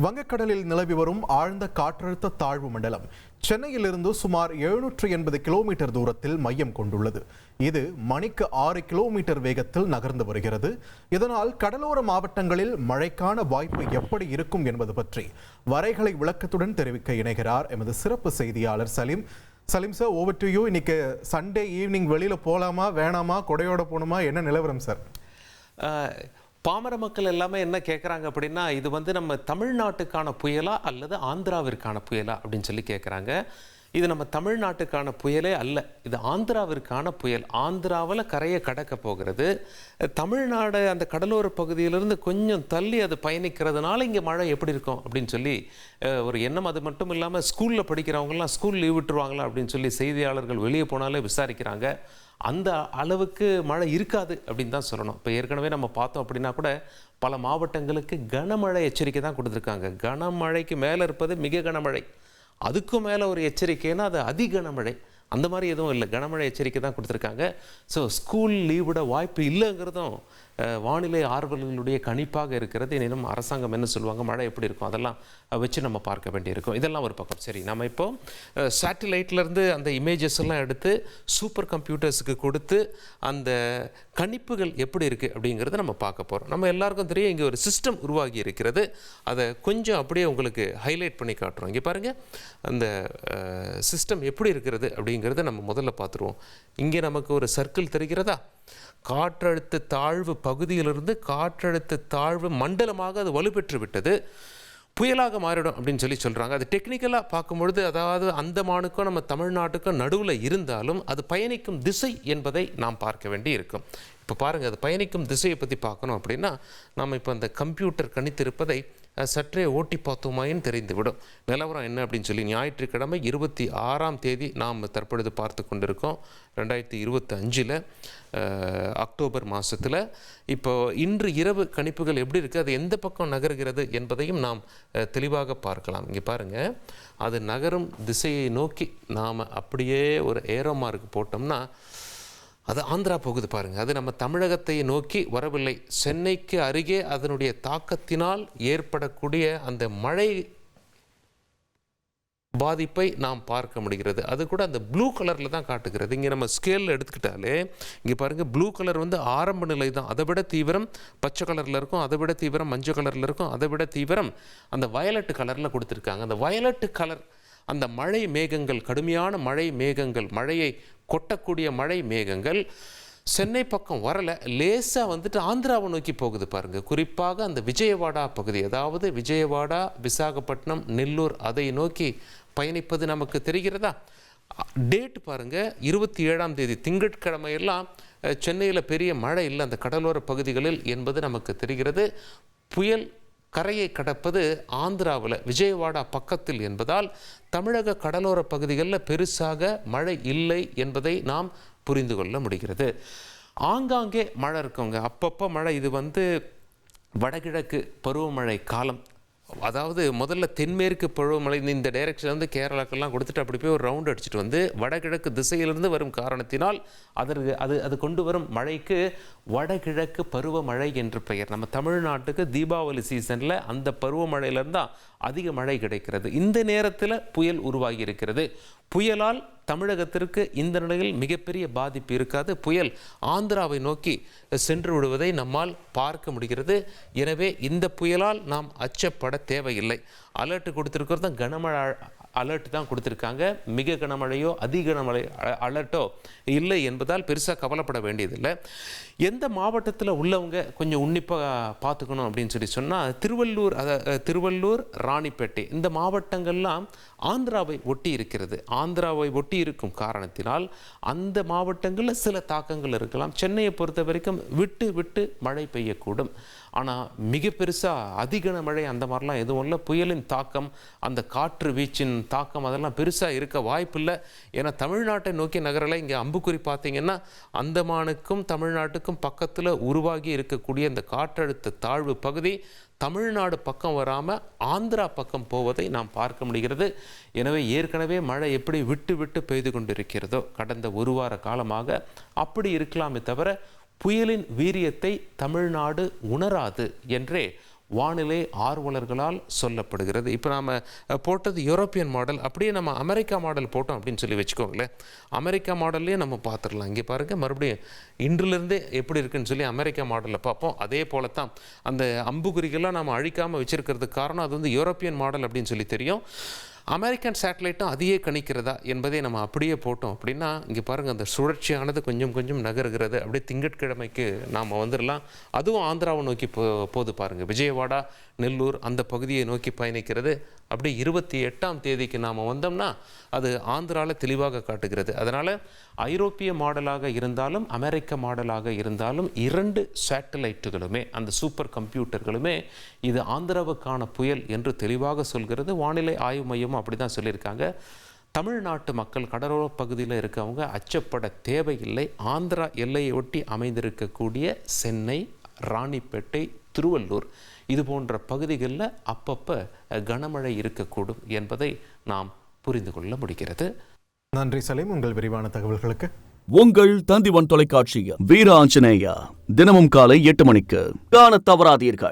வங்கக்கடலில் நிலவி வரும் ஆழ்ந்த காற்றழுத்த தாழ்வு மண்டலம் சென்னையிலிருந்து சுமார் 780 கிலோமீட்டர் தூரத்தில் மையம் கொண்டுள்ளது. இது மணிக்கு 6 கிலோமீட்டர் வேகத்தில் நகர்ந்து வருகிறது. இதனால் கடலோர மாவட்டங்களில் மழைக்கான வாய்ப்பு எப்படி இருக்கும் என்பது பற்றி வரைகளை விளக்கத்துடன் தெரிவிக்க இணைகிறார் எமது சிறப்பு செய்தியாளர் Salim. Salim sir, over to you. இன்னைக்கு சண்டே ஈவினிங் வெளியில போலாமா வேணாமா, கொடையோட போகணுமா, என்ன நிலவரம் சார்? பாமர மக்கள் எல்லாமே என்ன கேட்குறாங்க அப்படின்னா, இது நம்ம தமிழ்நாட்டுக்கான புயலா அல்லது ஆந்திராவிற்கான புயலா அப்படின்னு சொல்லி கேட்குறாங்க. இது நம்ம தமிழ்நாட்டுக்கான புயலே அல்ல, இது ஆந்திராவிற்கான புயல். ஆந்திராவில் கரையை கடக்க போகிறது. தமிழ்நாடு அந்த கடலோர பகுதியிலிருந்து கொஞ்சம் தள்ளி அது பயணிக்கிறதுனால இங்கே மழை எப்படி இருக்கும் அப்படின்னு சொல்லி ஒரு எண்ணம். அது மட்டும் இல்லாமல் ஸ்கூலில் படிக்கிறவங்கலாம் ஸ்கூல் லீவ் விட்டுருவாங்களா அப்படின்னு சொல்லி செய்தியாளர்கள் வெளியே போனாலே விசாரிக்கிறாங்க. அந்த அளவுக்கு மழை இருக்காது அப்படின்னு தான் சொல்லணும். இப்போ ஏற்கனவே நம்ம பார்த்தோம் அப்படின்னா கூட பல மாவட்டங்களுக்கு கனமழை எச்சரிக்கை தான் கொடுத்துருக்காங்க. கனமழைக்கு மேலே இருப்பது மிக கனமழை, அதுக்கும் மேலே ஒரு எச்சரிக்கைன்னா அது அதி கனமழை. அந்த மாதிரி எதுவும் இல்லை, கனமழை எச்சரிக்கை தான் கொடுத்துருக்காங்க. ஸோ ஸ்கூல் லீவ் விட வாய்ப்பு இல்லைங்கிறதும் வானிலை ஆர்வலர்களுடைய கணிப்பாக இருக்கிறது. எனினும் அரசாங்கம் என்ன சொல்லுவாங்க, மழை எப்படி இருக்கும், அதெல்லாம் வச்சு நம்ம பார்க்க வேண்டியிருக்கும். இதெல்லாம் ஒரு பக்கம். சரி, நம்ம இப்போ சேட்டிலைட்லேருந்து அந்த இமேஜஸ் எல்லாம் எடுத்து சூப்பர் கம்ப்யூட்டர்ஸுக்கு கொடுத்து அந்த கணிப்புகள் எப்படி இருக்குது அப்படிங்கிறத நம்ம பார்க்க போகிறோம். நம்ம எல்லாருக்கும் தெரியும், இங்கே ஒரு சிஸ்டம் உருவாகி இருக்கிறது. அதை கொஞ்சம் அப்படியே உங்களுக்கு ஹைலைட் பண்ணி காட்டுறோம். இங்கே பாருங்கள், அந்த சிஸ்டம் எப்படி இருக்கிறது அப்படிங்கிறத நம்ம முதல்ல பார்த்துருவோம். இங்கே நமக்கு ஒரு சர்க்கிள் தெரிகிறதா? காற்றழுத்த தாழ்வு பகுதியிலிருந்து காற்றழுத்த தாழ்வு மண்டலமாக அது வலுப்பெற்று விட்டது, புயலாக மாறிடும் அப்படின்னு சொல்கிறாங்க. அது டெக்னிக்கலாக பார்க்கும்பொழுது, அதாவது அந்தமானுக்கும் நம்ம தமிழ்நாட்டுக்கும் நடுவில் இருந்தாலும் அது பயணிக்கும் திசை என்பதை நாம் பார்க்க வேண்டி இருக்கும். இப்போ பாருங்கள், அது பயணிக்கும் திசையை பற்றி பார்க்கணும் அப்படின்னா நாம் இப்போ அந்த கம்ப்யூட்டர் கணித்திருப்பதை சற்றே ஓட்டி பார்த்தோமாயின்னு தெரிந்துவிடும். நிலவரம் என்ன அப்படின்னு சொல்லி ஞாயிற்றுக்கிழமை 26ஆம் தேதி நாம் தற்பொழுது பார்த்து கொண்டிருக்கோம். 2025 அக்டோபர் மாதத்தில். இப்போ இன்று இரவு கணிப்புகள் எப்படி இருக்குது, அது எந்த பக்கம் நகர்கிறது என்பதையும் நாம் தெளிவாக பார்க்கலாம். இங்கே பாருங்கள், அது நகரும் திசையை நோக்கி நாம் அப்படியே ஒரு ஏரோ மார்க் போட்டோம்னா அது ஆந்திரா போகுது பாருங்கள். அது நம்ம தமிழகத்தை நோக்கி வரவில்லை. சென்னைக்கு அருகே அதனுடைய தாக்கத்தினால் ஏற்படக்கூடிய அந்த மழை பாதிப்பை நாம் பார்க்க முடிகிறது. அது கூட அந்த ப்ளூ கலரில் தான் காட்டுகிறது. இங்கே நம்ம ஸ்கேலில் எடுத்துக்கிட்டாலே இங்கே பாருங்கள், ப்ளூ கலர் ஆரம்ப நிலை தான். அதை விட தீவிரம் பச்சை கலரில் இருக்கும், அதை விட தீவிரம் மஞ்சள் கலரில் இருக்கும், அதை விட தீவிரம் அந்த வயலட்டு கலரில் கொடுத்துருக்காங்க. அந்த வயலட்டு கலர் அந்த மழை மேகங்கள், கடுமையான மழை மேகங்கள், மழையை கொட்டக்கூடிய மழை மேகங்கள் சென்னை பக்கம் வரலை, லேசாக ஆந்திராவை நோக்கி போகுது பாருங்கள். குறிப்பாக அந்த விஜயவாடா பகுதி, அதாவது விஜயவாடா, விசாகப்பட்டினம், நெல்லூர், அதை நோக்கி பயணிப்பது நமக்கு தெரிகிறதா? டேட் பாருங்கள், 27ஆம் தேதி திங்கட்கிழமையெல்லாம் சென்னையில் பெரிய மழை இல்லை அந்த கடலோர பகுதிகளில் என்பது நமக்கு தெரிகிறது. புயல் கரையை கடப்பது ஆந்திராவில் விஜயவாடா பக்கத்தில் என்பதால் தமிழக கடலோர பகுதிகளில் பெருசாக மழை இல்லை என்பதை நாம் புரிந்து கொள்ள முடிகிறது. ஆங்காங்கே மழை இருக்குங்க, அப்பப்போ மழை. இது வடகிழக்கு பருவமழை காலம். அதாவது முதல்ல தென்மேற்கு பருவமழை இந்த டைரக்ஷன் கேரளாக்கெல்லாம் கொடுத்துட்டு அப்படி போய் ஒரு ரவுண்ட் அடிச்சுட்டு வடகிழக்கு திசையிலிருந்து வரும் காரணத்தினால் அது கொண்டு வரும் மழைக்கு வடகிழக்கு பருவமழை என்று பெயர். நம்ம தமிழ்நாட்டுக்கு தீபாவளி சீசனில் அந்த பருவமழையிலிருந்து தான் அதிக மழை கிடைக்கிறது. இந்த நேரத்தில் புயல் உருவாகி இருக்கிறது. புயலால் தமிழகத்திற்கு இந்த நிலையில் மிகப்பெரிய பாதிப்பு இருக்காது. புயல் ஆந்திராவை நோக்கி சென்று விடுவதை நம்மால் பார்க்க முடிகிறது. எனவே இந்த புயலால் நாம் அச்சப்பட தேவையில்லை. அலர்ட் கொடுத்துருக்கிறது கனமழை அலர்ட் தான் கொடுத்துருக்காங்க. மிக கனமழையோ அதிக கனமழை அலர்ட்டோ இல்லை என்பதால் பெருசாக கவலைப்பட வேண்டியதில்லை. எந்த மாவட்டத்தில் உள்ளவங்க கொஞ்சம் உன்னிப்பாக பார்த்துக்கணும் அப்படின்னு சொன்னால் திருவள்ளூர், ராணிப்பேட்டை இந்த மாவட்டங்கள்லாம் ஆந்திராவை ஒட்டி இருக்கிறது. ஆந்திராவை ஒட்டி இருக்கும் காரணத்தினால் அந்த மாவட்டங்களில் சில தாக்கங்கள் இருக்கலாம். சென்னையை பொறுத்த வரைக்கும் விட்டு விட்டு மழை பெய்யக்கூடும். ஆனால் மிக பெருசாக அதிகன மழை அந்த மாதிரிலாம் எதுவும் இல்லை. புயலின் தாக்கம், அந்த காற்று வீச்சின் தாக்கம் அதெல்லாம் பெருசாக இருக்க வாய்ப்பில்லை. ஏன்னா தமிழ்நாட்டை நோக்கி நகரில் இங்கே அம்புக்குறி பார்த்தீங்கன்னா அந்தமானுக்கும் தமிழ்நாட்டுக்கும் பக்கத்தில் உருவாகி இருக்கக்கூடிய இந்த காற்றழுத்த தாழ்வு பகுதி தமிழ்நாடு பக்கம் வராமல் ஆந்திரா பக்கம் போவதை நாம் பார்க்க முடிகிறது. எனவே ஏற்கனவே மழை எப்படி விட்டு விட்டு பெய்து கொண்டிருக்கிறதோ கடந்த ஒரு வார காலமாக அப்படி இருக்கலாமே தவிர புயலின் வீரியத்தை தமிழ்நாடு உணராது என்றே வானிலை ஆர்வலர்களால் சொல்லப்படுகிறது. இப்போ நாம் போட்டது யூரோப்பியன் மாடல், அப்படியே நம்ம அமெரிக்கா மாடல் போட்டோம் அப்படின்னு சொல்லி வச்சுக்கோங்களேன். அமெரிக்கா மாடல்லையே நம்ம பார்த்துடலாம். இங்கே பாருங்கள், மறுபடியும் இன்றிலிருந்தே எப்படி இருக்குன்னு சொல்லி அமெரிக்கா மாடலில் பார்ப்போம். அதே போல தான் அந்த அம்புகுறிகள்லாம் நம்ம அழிக்காமல் வச்சுருக்கிறதுக்கு காரணம் அது வந்து யூரோப்பியன் மாடல் அப்படின்னு சொல்லி தெரியும். அமெரிக்கன் சேட்டலைட்டும் அதையே கணிக்கிறதா என்பதை நம்ம அப்படியே போட்டோம் அப்படின்னா, இங்கே பாருங்கள், அந்த சுழற்சியானது கொஞ்சம் கொஞ்சம் நகருகிறது. அப்படியே திங்கட்கிழமைக்கு நாம் வந்துடலாம். அதுவும் ஆந்திராவை நோக்கி போது பாருங்கள். விஜயவாடா, நெல்லூர் அந்த பகுதியை நோக்கி பயணிக்கிறது. அப்படியே 28ஆம் தேதிக்கு நாம் வந்தோம்னா அது ஆந்திராவில் தெளிவாக காட்டுகிறது. அதனால் ஐரோப்பிய மாடலாக இருந்தாலும் அமெரிக்க மாடலாக இருந்தாலும் 2 சேட்டலைட்டுகளுமே, அந்த சூப்பர் கம்ப்யூட்டர்களுமே இது ஆந்திராவுக்கான புயல் என்று தெளிவாக சொல்கிறது. வானிலை ஆய்வு மையமும் அப்படி தான் சொல்லியிருக்காங்க. தமிழ்நாட்டு மக்கள் கடலோர பகுதியில் இருக்கவங்க அச்சப்பட தேவையில்லை. ஆந்திரா எல்லையை ஒட்டி அமைந்திருக்கக்கூடிய சென்னை, ராணிப்பேட்டை, திருவள்ளூர் இது போன்ற பகுதிகளில் அப்பப்போ கனமழை இருக்கக்கூடும் என்பதை நாம் புரிந்து கொள்ள முடிகிறது. நன்றி சலீம், உங்கள் விரிவான தகவல்களுக்கு. உங்கள் தந்திவன் தொலைக்காட்சியில் வீர ஆஞ்சநேயா தினமும் காலை 8 மணிக்கு காணத் தவறாதீர்கள்.